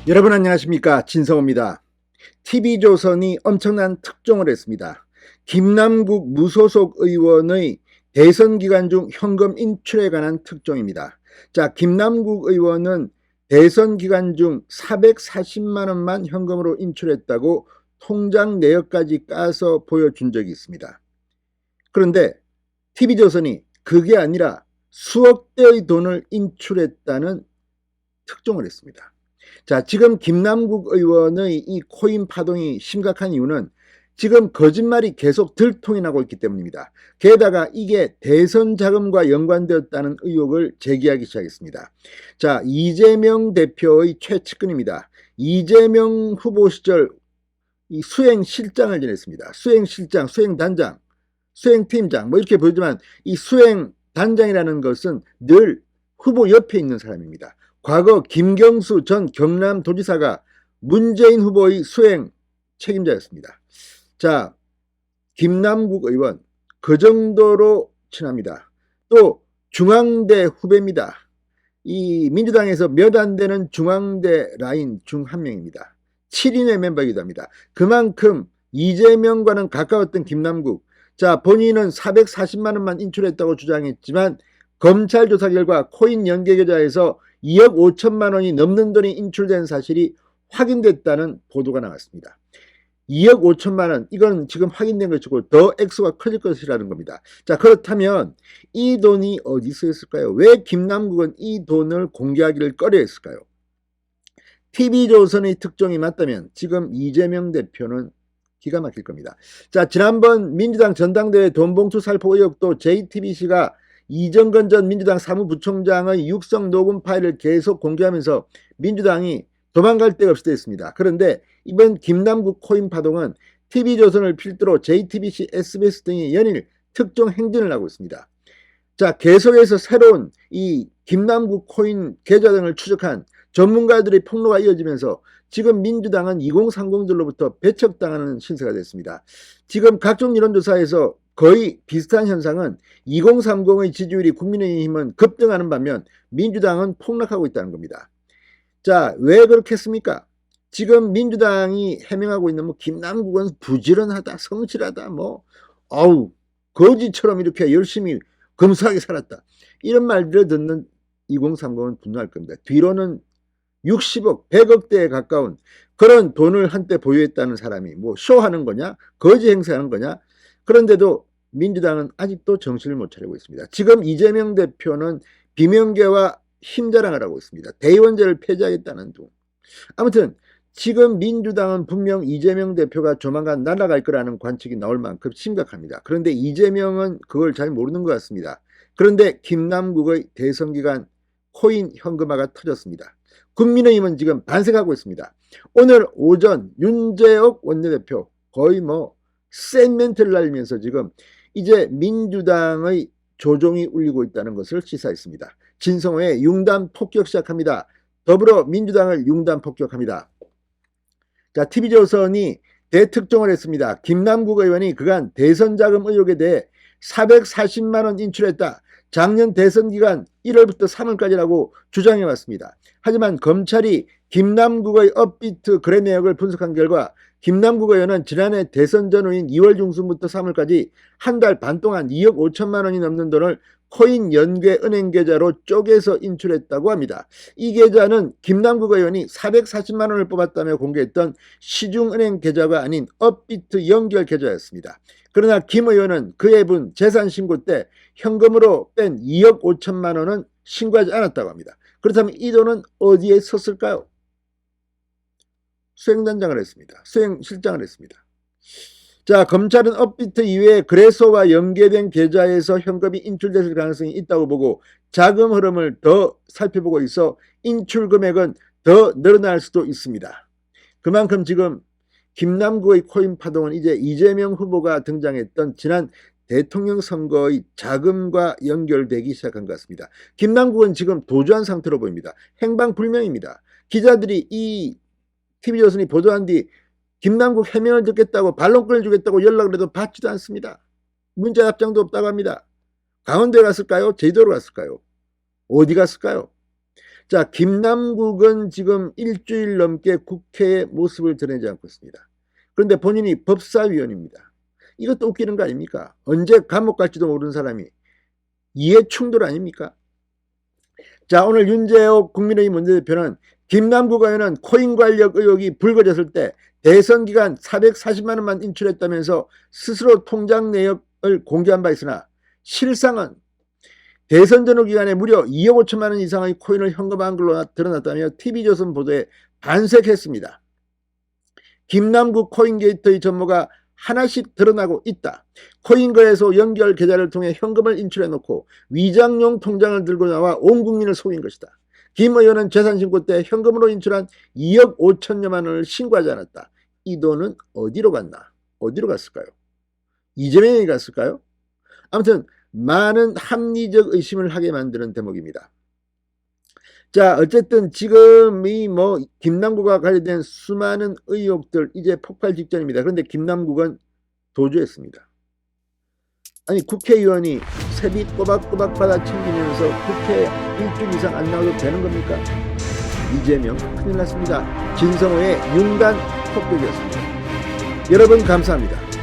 여러분 안녕하십니까, 진성호입니다. TV조선이 엄청난 특종을 했습니다. 김남국 무소속 의원의 대선 기간 중 현금 인출에 관한 특종입니다. 자, 김남국 의원은 대선 기간 중 440만 원만 현금으로 인출했다고 통장 내역까지 까서 보여준 적이 있습니다. 그런데 TV조선이 그게 아니라 수억 대의 돈을 인출했다는 특종을 했습니다. 자, 지금 김남국 의원의 이 코인 파동이 심각한 이유는 지금 거짓말이 계속 들통이 나고 있기 때문입니다. 게다가 이게 대선 자금과 연관되었다는 의혹을 제기하기 시작했습니다. 자, 이재명 대표의 최측근입니다. 이재명 후보 시절 이 수행실장을 지냈습니다. 수행실장, 수행단장, 수행팀장 뭐 이렇게 보이지만 이 수행단장이라는 것은 늘 후보 옆에 있는 사람입니다. 과거 김경수 전 경남도지사가 문재인 후보의 수행 책임자였습니다. 자, 김남국 의원 그 정도로 친합니다. 또 중앙대 후배입니다. 이 민주당에서 몇 안 되는 중앙대 라인 중 한 명입니다. 7인의 멤버이기도 합니다. 그만큼 이재명과는 가까웠던 김남국, 자, 본인은 440만 원만 인출했다고 주장했지만 검찰 조사 결과 코인 연계 계좌에서 2억 5천만 원이 넘는 돈이 인출된 사실이 확인됐다는 보도가 나왔습니다. 2억 5천만 원, 이건 지금 확인된 것이고 더 액수가 커질 것이라는 겁니다. 자, 그렇다면 이 돈이 어디 쓰였을까요? 왜 김남국은 이 돈을 공개하기를 꺼려했을까요? TV조선의 특종이 맞다면 지금 이재명 대표는 기가 막힐 겁니다. 자, 지난번 민주당 전당대회 돈봉투 살포 의혹도 JTBC가 이정건 전 민주당 사무부총장의 육성 녹음 파일을 계속 공개하면서 민주당이 도망갈 데가 없이 됐습니다. 그런데 이번 김남국 코인 파동은 TV조선을 필두로 JTBC, SBS 등이 연일 특종 행진을 하고 있습니다. 자, 계속해서 새로운 이 김남국 코인 계좌 등을 추적한 전문가들의 폭로가 이어지면서 지금 민주당은 2030들로부터 배척당하는 신세가 됐습니다. 지금 각종 여론조사에서 거의 비슷한 현상은 2030의 지지율이 국민의힘은 급등하는 반면 민주당은 폭락하고 있다는 겁니다. 자, 왜 그렇겠습니까? 지금 민주당이 해명하고 있는 김남국은 부지런하다, 성실하다, 거지처럼 이렇게 열심히 검소하게 살았다, 이런 말들을 듣는 2030은 분노할 겁니다. 뒤로는 60억, 100억대에 가까운 그런 돈을 한때 보유했다는 사람이 쇼하는 거냐, 거지 행세하는 거냐. 그런데도 민주당은 아직도 정신을 못 차리고 있습니다. 지금 이재명 대표는 비명계와 힘자랑을 하고 있습니다. 대의원제를 폐지하겠다는 둥. 아무튼 지금 민주당은 분명 이재명 대표가 조만간 날아갈 거라는 관측이 나올 만큼 심각합니다. 그런데 이재명은 그걸 잘 모르는 것 같습니다. 그런데 김남국의 대선 기간 코인 현금화가 터졌습니다. 국민의힘은 지금 반색하고 있습니다. 오늘 오전 윤재옥 원내대표 거의 센 멘트를 날리면서 지금 이제 민주당의 조종이 울리고 있다는 것을 시사했습니다. 진성호의 융단 폭격 시작합니다. 더불어민주당을 융단 폭격합니다. 자, TV조선이 대특종을 했습니다. 김남국 의원이 그간 대선 자금 의혹에 대해 440만 원 인출했다, 작년 대선 기간 1월부터 3월까지라고 주장해왔습니다. 하지만 검찰이 김남국의 업비트 거래 내역을 분석한 결과 김남국 의원은 지난해 대선 전후인 2월 중순부터 3월까지 한 달 반 동안 2억 5천만 원이 넘는 돈을 코인 연계 은행 계좌로 쪼개서 인출했다고 합니다. 이 계좌는 김남국 의원이 440만 원을 뽑았다며 공개했던 시중은행 계좌가 아닌 업비트 연결 계좌였습니다. 그러나 김 의원은 그 앱은 재산 신고 때 현금으로 뺀 2억 5천만 원은 신고하지 않았다고 합니다. 그렇다면 이 돈은 어디에 썼을까요? 수행단장을 했습니다. 수행실장을 했습니다. 자, 검찰은 업비트 이외에 거래소와 연계된 계좌에서 현금이 인출됐을 가능성이 있다고 보고 자금 흐름을 더 살펴보고 있어 인출 금액은 더 늘어날 수도 있습니다. 그만큼 지금 김남국의 코인 파동은 이제 이재명 후보가 등장했던 지난 대통령 선거의 자금과 연결되기 시작한 것 같습니다. 김남국은 지금 도주한 상태로 보입니다. 행방불명입니다. 기자들이 이 TV조선이 보도한 뒤 김남국 해명을 듣겠다고 반론권을 주겠다고 연락을 해도 받지도 않습니다. 문자 답장도 없다고 합니다. 강원도에 갔을까요? 제주도로 갔을까요? 어디 갔을까요? 자, 김남국은 지금 일주일 넘게 국회에 모습을 드러내지 않고 있습니다. 그런데 본인이 법사위원입니다. 이것도 웃기는 거 아닙니까? 언제 감옥 갈지도 모르는 사람이 이해 충돌 아닙니까? 자, 오늘 윤재옥 국민의힘 원내대표는 김남국 의원은 코인 관련 의혹이 불거졌을 때 대선 기간 440만 원만 인출했다면서 스스로 통장 내역을 공개한 바 있으나 실상은 대선 전후 기간에 무려 2억 5천만 원 이상의 코인을 현금화한 걸로 드러났다며 TV조선 보도에 반색했습니다. 김남국 코인게이트의 전모가 하나씩 드러나고 있다. 코인거래소 연결 계좌를 통해 현금을 인출해놓고 위장용 통장을 들고 나와 온 국민을 속인 것이다. 김 의원은 재산신고 때 현금으로 인출한 2억 5천여만 원을 신고하지 않았다. 이 돈은 어디로 갔나? 어디로 갔을까요? 이재명이 갔을까요? 아무튼 많은 합리적 의심을 하게 만드는 대목입니다. 자, 어쨌든 지금 이 김남국과 관련된 수많은 의혹들 이제 폭발 직전입니다. 그런데 김남국은 도주했습니다. 아니, 국회의원이 세비 꼬박꼬박 받아 챙기면서 국회에 일주일 이상 안 나와도 되는 겁니까? 이재명 큰일 났습니다. 진성호의 윤간 폭격이었습니다. 여러분 감사합니다.